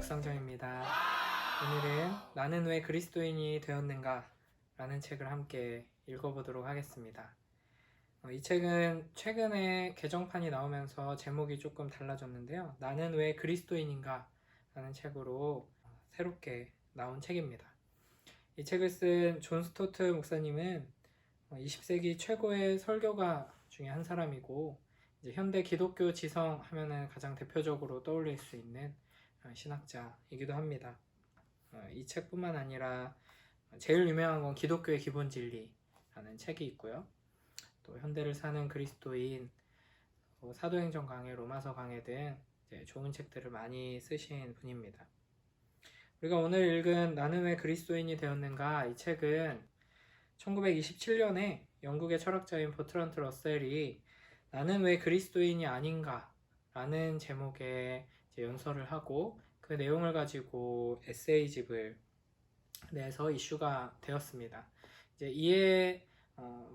묵상자입니다. 오늘은 나는 왜 그리스도인이 되었는가? 라는 책을 함께 읽어보도록 하겠습니다. 이 책은 최근에 개정판이 나오면서 제목이 조금 달라졌는데요. 나는 왜 그리스도인인가? 라는 책으로 새롭게 나온 책입니다. 이 책을 쓴 존 스토트 목사님은 20세기 최고의 설교가 중에 한 사람이고, 이제 현대 기독교 지성 하면은 가장 대표적으로 떠올릴 수 있는 신학자이기도 합니다. 이 책뿐만 아니라 제일 유명한 건 기독교의 기본 진리라는 책이 있고요. 또 현대를 사는 그리스도인, 사도행전 강해, 로마서 강해 등 좋은 책들을 많이 쓰신 분입니다. 우리가 오늘 읽은 나는 왜 그리스도인이 되었는가? 이 책은 1927년에 영국의 철학자인 버트란트 러셀이 나는 왜 그리스도인이 아닌가? 라는 제목의 연설을 하고 그 내용을 가지고 에세이집을 내서 이슈가 되었습니다. 이에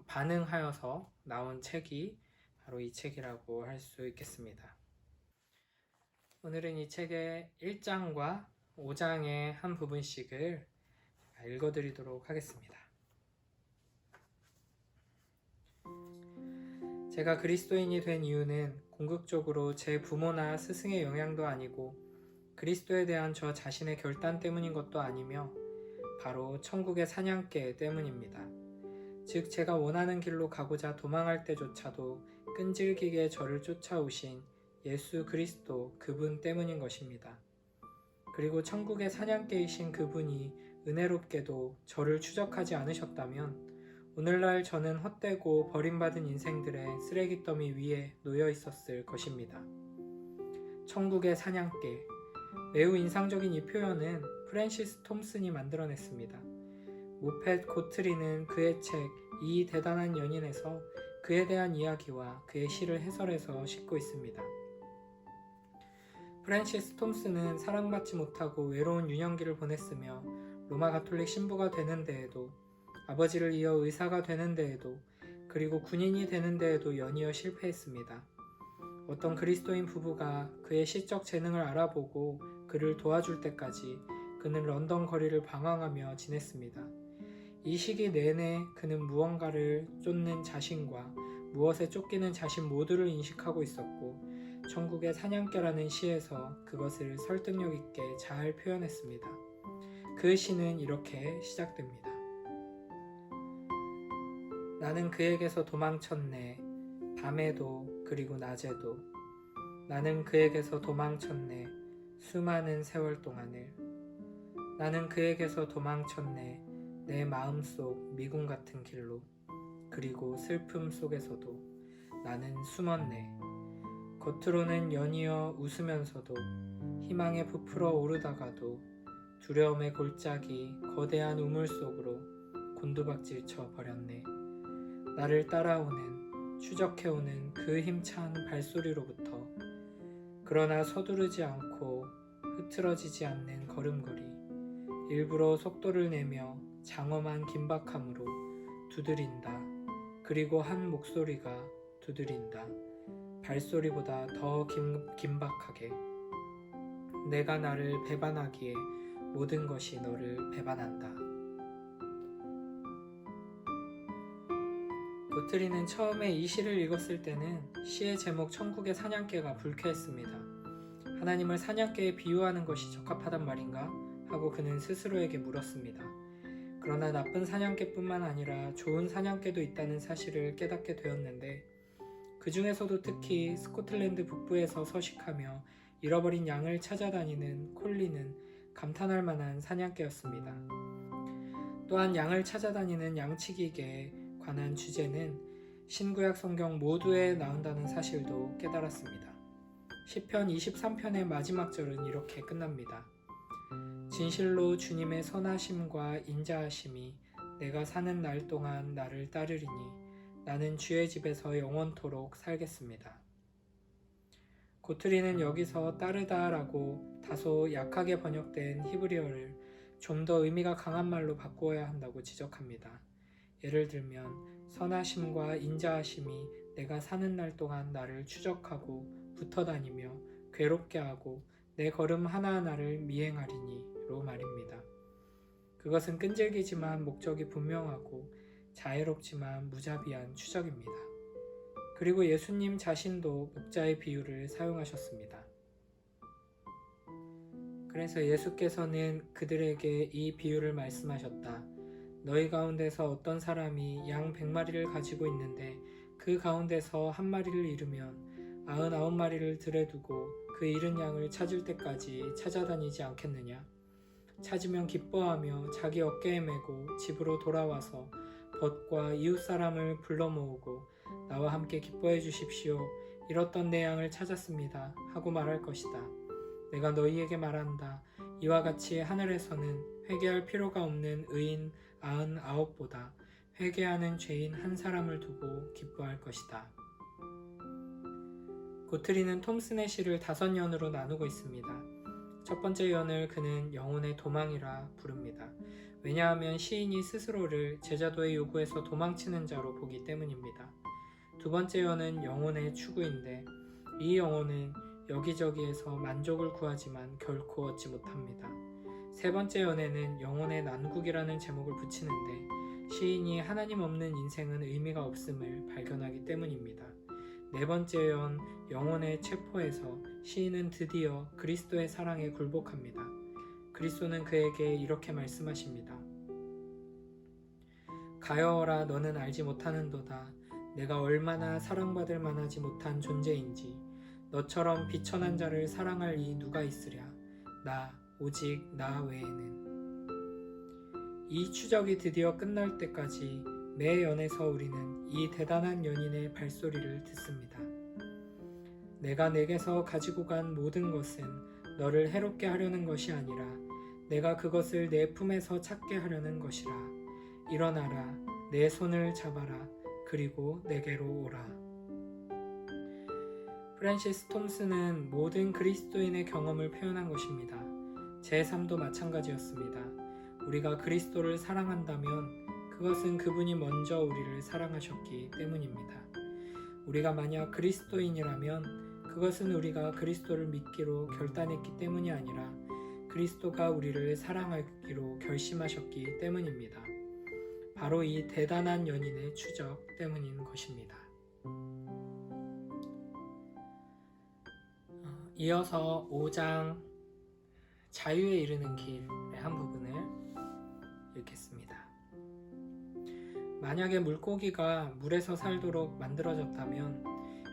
반응하여서 나온 책이 바로 이 책이라고 할 수 있겠습니다. 오늘은 이 책의 1장과 5장의 한 부분씩을 읽어드리도록 하겠습니다. 제가 그리스도인이 된 이유는 궁극적으로 제 부모나 스승의 영향도 아니고 그리스도에 대한 저 자신의 결단 때문인 것도 아니며 바로 천국의 사냥개 때문입니다. 즉 제가 원하는 길로 가고자 도망할 때조차도 끈질기게 저를 쫓아오신 예수 그리스도 그분 때문인 것입니다. 그리고 천국의 사냥개이신 그분이 은혜롭게도 저를 추적하지 않으셨다면 오늘날 저는 헛되고 버림받은 인생들의 쓰레기 더미 위에 놓여 있었을 것입니다. 천국의 사냥개. 매우 인상적인 이 표현은 프랜시스 톰슨이 만들어냈습니다. 모펫 고트리는 그의 책 이 대단한 연인에서 그에 대한 이야기와 그의 시를 해설해서 싣고 있습니다. 프랜시스 톰슨은 사랑받지 못하고 외로운 유년기를 보냈으며 로마 가톨릭 신부가 되는 데에도 아버지를 이어 의사가 되는 데에도 그리고 군인이 되는 데에도 연이어 실패했습니다. 어떤 그리스도인 부부가 그의 시적 재능을 알아보고 그를 도와줄 때까지 그는 런던 거리를 방황하며 지냈습니다. 이 시기 내내 그는 무언가를 쫓는 자신과 무엇에 쫓기는 자신 모두를 인식하고 있었고 천국의 사냥개라는 시에서 그것을 설득력 있게 잘 표현했습니다. 그 시는 이렇게 시작됩니다. 나는 그에게서 도망쳤네. 밤에도 그리고 낮에도 나는 그에게서 도망쳤네. 수많은 세월 동안을 나는 그에게서 도망쳤네. 내 마음속 미궁 같은 길로 그리고 슬픔 속에서도 나는 숨었네. 겉으로는 연이어 웃으면서도 희망에 부풀어 오르다가도 두려움의 골짜기 거대한 우물 속으로 곤두박질 쳐 버렸네. 나를 따라오는 추적해오는 그 힘찬 발소리로부터 그러나 서두르지 않고 흐트러지지 않는 걸음걸이 일부러 속도를 내며 장엄한 긴박함으로 두드린다. 그리고 한 목소리가 두드린다. 발소리보다 더 긴박하게 내가 나를 배반하기에 모든 것이 너를 배반한다. 고트리는 처음에 이 시를 읽었을 때는 시의 제목 천국의 사냥개가 불쾌했습니다. 하나님을 사냥개에 비유하는 것이 적합하단 말인가? 하고 그는 스스로에게 물었습니다. 그러나 나쁜 사냥개뿐만 아니라 좋은 사냥개도 있다는 사실을 깨닫게 되었는데 그 중에서도 특히 스코틀랜드 북부에서 서식하며 잃어버린 양을 찾아다니는 콜리는 감탄할 만한 사냥개였습니다. 또한 양을 찾아다니는 양치기계에 관한 주제는 신구약 성경 모두에 나온다는 사실도 깨달았습니다. 시편 23편의 마지막 절은 이렇게 끝납니다. 진실로 주님의 선하심과 인자하심이 내가 사는 날 동안 나를 따르리니 나는 주의 집에서 영원토록 살겠습니다. 고트리는 여기서 따르다라고 다소 약하게 번역된 히브리어를 좀 더 의미가 강한 말로 바꾸어야 한다고 지적합니다. 예를 들면 선하심과 인자하심이 내가 사는 날 동안 나를 추적하고 붙어다니며 괴롭게 하고 내 걸음 하나하나를 미행하리니로 말입니다. 그것은 끈질기지만 목적이 분명하고 자애롭지만 무자비한 추적입니다. 그리고 예수님 자신도 목자의 비유를 사용하셨습니다. 그래서 예수께서는 그들에게 이 비유를 말씀하셨다. 너희 가운데서 어떤 사람이 양 100마리를 가지고 있는데 그 가운데서 한 마리를 잃으면 99마리를 들에 두고 그 잃은 양을 찾을 때까지 찾아다니지 않겠느냐? 찾으면 기뻐하며 자기 어깨에 메고 집으로 돌아와서 벗과 이웃 사람을 불러 모으고 나와 함께 기뻐해 주십시오. 잃었던 내 양을 찾았습니다. 하고 말할 것이다. 내가 너희에게 말한다. 이와 같이 하늘에서는 회개할 필요가 없는 의인 99보다 회개하는 죄인 한 사람을 두고 기뻐할 것이다. 고트리는 톰슨의 시를 5연으로 나누고 있습니다. 첫 번째 연을 그는 영혼의 도망이라 부릅니다. 왜냐하면 시인이 스스로를 제자도의 요구에서 도망치는 자로 보기 때문입니다. 두 번째 연은 영혼의 추구인데 이 영혼은 여기저기에서 만족을 구하지만 결코 얻지 못합니다. 세 번째 연에는 영혼의 난국이라는 제목을 붙이는데 시인이 하나님 없는 인생은 의미가 없음을 발견하기 때문입니다. 네 번째 연, 영혼의 체포에서 시인은 드디어 그리스도의 사랑에 굴복합니다. 그리스도는 그에게 이렇게 말씀하십니다. 가여워라 너는 알지 못하는도다. 내가 얼마나 사랑받을 만하지 못한 존재인지 너처럼 비천한 자를 사랑할 이 누가 있으랴. 나 오직 나 외에는. 이 추적이 드디어 끝날 때까지 매 연에서 우리는 이 대단한 연인의 발소리를 듣습니다. 내가 내게서 가지고 간 모든 것은 너를 해롭게 하려는 것이 아니라 내가 그것을 내 품에서 찾게 하려는 것이라. 일어나라, 내 손을 잡아라, 그리고 내게로 오라. 프랜시스 톰슨은 모든 그리스도인의 경험을 표현한 것입니다. 제 삶도 마찬가지였습니다. 우리가 그리스도를 사랑한다면 그것은 그분이 먼저 우리를 사랑하셨기 때문입니다. 우리가 만약 그리스도인이라면 그것은 우리가 그리스도를 믿기로 결단했기 때문이 아니라 그리스도가 우리를 사랑하기로 결심하셨기 때문입니다. 바로 이 대단한 연인의 추적 때문인 것입니다. 이어서 5장 자유에 이르는 길의 한 부분을 읽겠습니다. 만약에 물고기가 물에서 살도록 만들어졌다면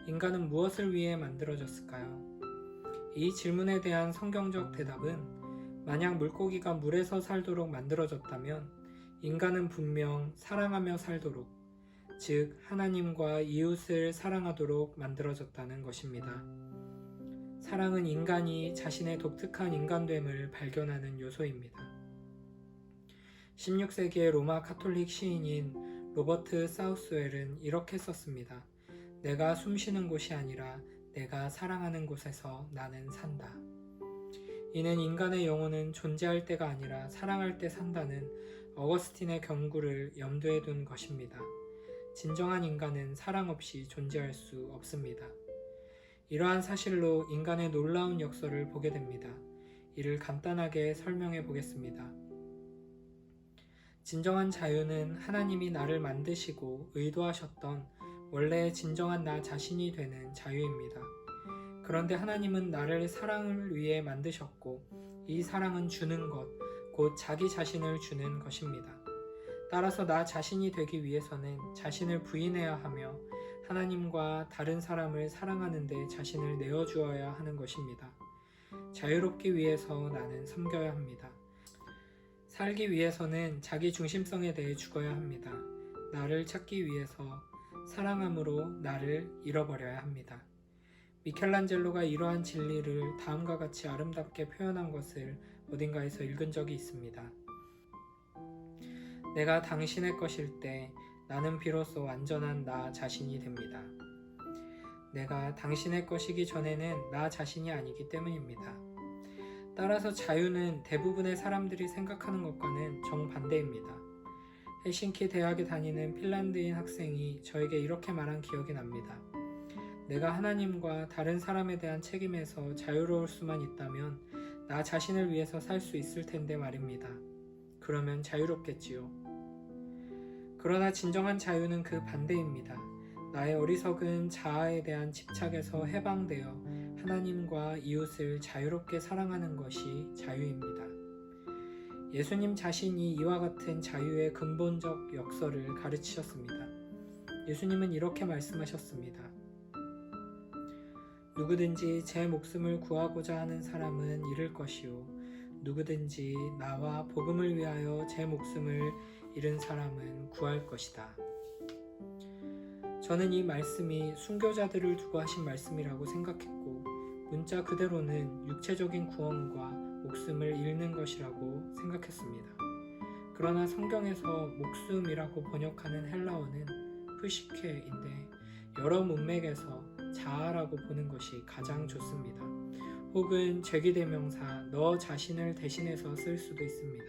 인간은 무엇을 위해 만들어졌을까요? 이 질문에 대한 성경적 대답은 만약 물고기가 물에서 살도록 만들어졌다면 인간은 분명 사랑하며 살도록, 즉 하나님과 이웃을 사랑하도록 만들어졌다는 것입니다. 사랑은 인간이 자신의 독특한 인간됨을 발견하는 요소입니다. 16세기의 로마 카톨릭 시인인 로버트 사우스웰은 이렇게 썼습니다. 내가 숨쉬는 곳이 아니라 내가 사랑하는 곳에서 나는 산다. 이는 인간의 영혼은 존재할 때가 아니라 사랑할 때 산다는 어거스틴의 경구를 염두에 둔 것입니다. 진정한 인간은 사랑 없이 존재할 수 없습니다. 이러한 사실로 인간의 놀라운 역설을 보게 됩니다. 이를 간단하게 설명해 보겠습니다. 진정한 자유는 하나님이 나를 만드시고 의도하셨던 원래의 진정한 나 자신이 되는 자유입니다. 그런데 하나님은 나를 사랑을 위해 만드셨고 이 사랑은 주는 것, 곧 자기 자신을 주는 것입니다. 따라서 나 자신이 되기 위해서는 자신을 부인해야 하며 하나님과 다른 사람을 사랑하는 데 자신을 내어주어야 하는 것입니다. 자유롭기 위해서 나는 섬겨야 합니다. 살기 위해서는 자기 중심성에 대해 죽어야 합니다. 나를 찾기 위해서 사랑함으로 나를 잃어버려야 합니다. 미켈란젤로가 이러한 진리를 다음과 같이 아름답게 표현한 것을 어딘가에서 읽은 적이 있습니다. 내가 당신의 것일 때 나는 비로소 완전한 나 자신이 됩니다. 내가 당신의 것이기 전에는 나 자신이 아니기 때문입니다. 따라서 자유는 대부분의 사람들이 생각하는 것과는 정반대입니다. 헬싱키 대학에 다니는 핀란드인 학생이 저에게 이렇게 말한 기억이 납니다. 내가 하나님과 다른 사람에 대한 책임에서 자유로울 수만 있다면 나 자신을 위해서 살 수 있을 텐데 말입니다. 그러면 자유롭겠지요. 그러나 진정한 자유는 그 반대입니다. 나의 어리석은 자아에 대한 집착에서 해방되어 하나님과 이웃을 자유롭게 사랑하는 것이 자유입니다. 예수님 자신이 이와 같은 자유의 근본적 역설을 가르치셨습니다. 예수님은 이렇게 말씀하셨습니다. 누구든지 제 목숨을 구하고자 하는 사람은 잃을 것이요 누구든지 나와 복음을 위하여 제 목숨을 잃은 사람은 구할 것이다. 저는 이 말씀이 순교자들을 두고 하신 말씀이라고 생각했고 문자 그대로는 육체적인 구원과 목숨을 잃는 것이라고 생각했습니다. 그러나 성경에서 목숨이라고 번역하는 헬라어는 프시케인데 여러 문맥에서 자아라고 보는 것이 가장 좋습니다. 혹은 죄기대명사 너 자신을 대신해서 쓸 수도 있습니다.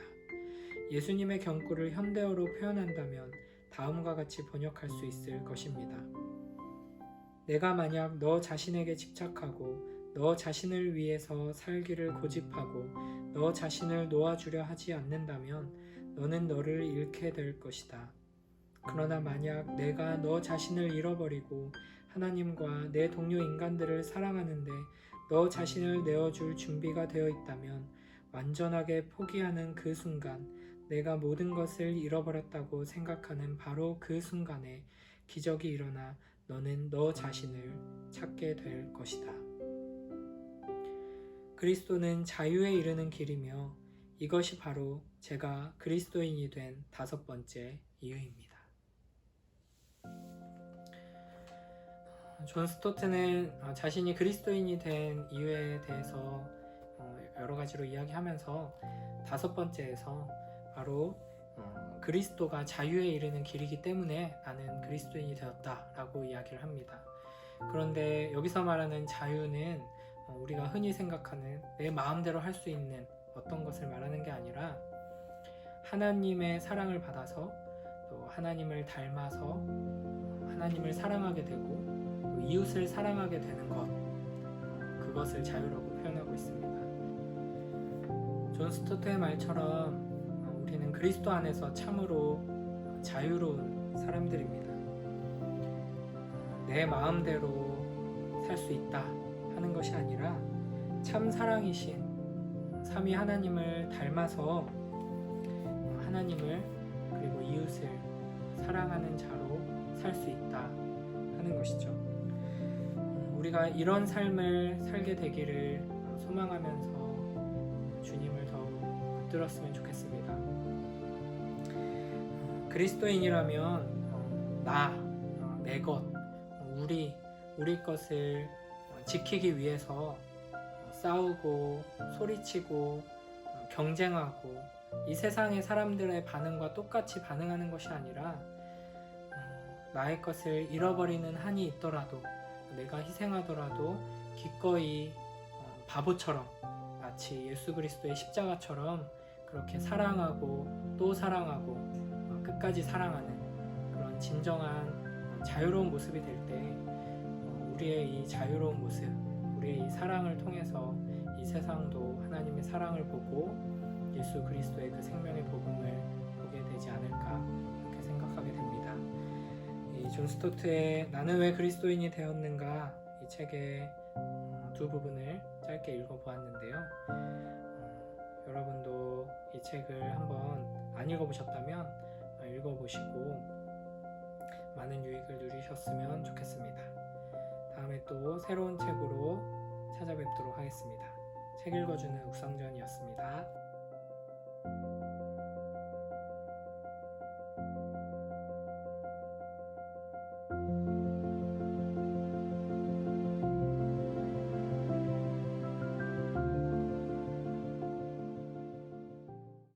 예수님의 경고를 현대어로 표현한다면 다음과 같이 번역할 수 있을 것입니다. 내가 만약 너 자신에게 집착하고 너 자신을 위해서 살기를 고집하고 너 자신을 놓아주려 하지 않는다면 너는 너를 잃게 될 것이다. 그러나 만약 내가 너 자신을 잃어버리고 하나님과 내 동료 인간들을 사랑하는데 너 자신을 내어줄 준비가 되어 있다면 완전하게 포기하는 그 순간 내가 모든 것을 잃어버렸다고 생각하는 바로 그 순간에 기적이 일어나 너는 너 자신을 찾게 될 것이다. 그리스도는 자유에 이르는 길이며 이것이 바로 제가 그리스도인이 된 5번째 이유입니다. 존 스토트는 자신이 그리스도인이 된 이유에 대해서 여러 가지로 이야기하면서 5번째에서 바로 그리스도가 자유에 이르는 길이기 때문에 나는 그리스도인이 되었다라고 이야기를 합니다. 그런데 여기서 말하는 자유는 우리가 흔히 생각하는 내 마음대로 할 수 있는 어떤 것을 말하는 게 아니라 하나님의 사랑을 받아서 또 하나님을 닮아서 하나님을 사랑하게 되고 또 이웃을 사랑하게 되는 것, 그것을 자유라고 표현하고 있습니다. 존 스토트의 말처럼 우리는 그리스도 안에서 참으로 자유로운 사람들입니다. 내 마음대로 살 수 있다 하는 것이 아니라 참 사랑이신 삼위 하나님을 닮아서 하나님을 그리고 이웃을 사랑하는 자로 살 수 있다 하는 것이죠. 우리가 이런 삶을 살게 되기를 소망하면서 주님을 더욱 붙들었으면 좋겠습니다. 그리스도인이라면 내 것, 우리 것을 지키기 위해서 싸우고 소리치고 경쟁하고 이 세상의 사람들의 반응과 똑같이 반응하는 것이 아니라 나의 것을 잃어버리는 한이 있더라도 내가 희생하더라도 기꺼이 바보처럼 마치 예수 그리스도의 십자가처럼 그렇게 사랑하고 또 사랑하고 끝까지 사랑하는 그런 진정한 자유로운 모습이 될 때 우리의 이 자유로운 모습, 우리의 이 사랑을 통해서 이 세상도 하나님의 사랑을 보고 예수 그리스도의 그 생명의 복음을 보게 되지 않을까 그렇게 생각하게 됩니다. 이 존 스토트의 나는 왜 그리스도인이 되었는가 이 책의 두 부분을 짧게 읽어보았는데요. 여러분도 이 책을 한번 안 읽어보셨다면 읽어보시고 많은 유익을 누리셨으면 좋겠습니다. 다음에 또 새로운 책으로 찾아뵙도록 하겠습니다. 책 읽어주는 욱성전이었습니다.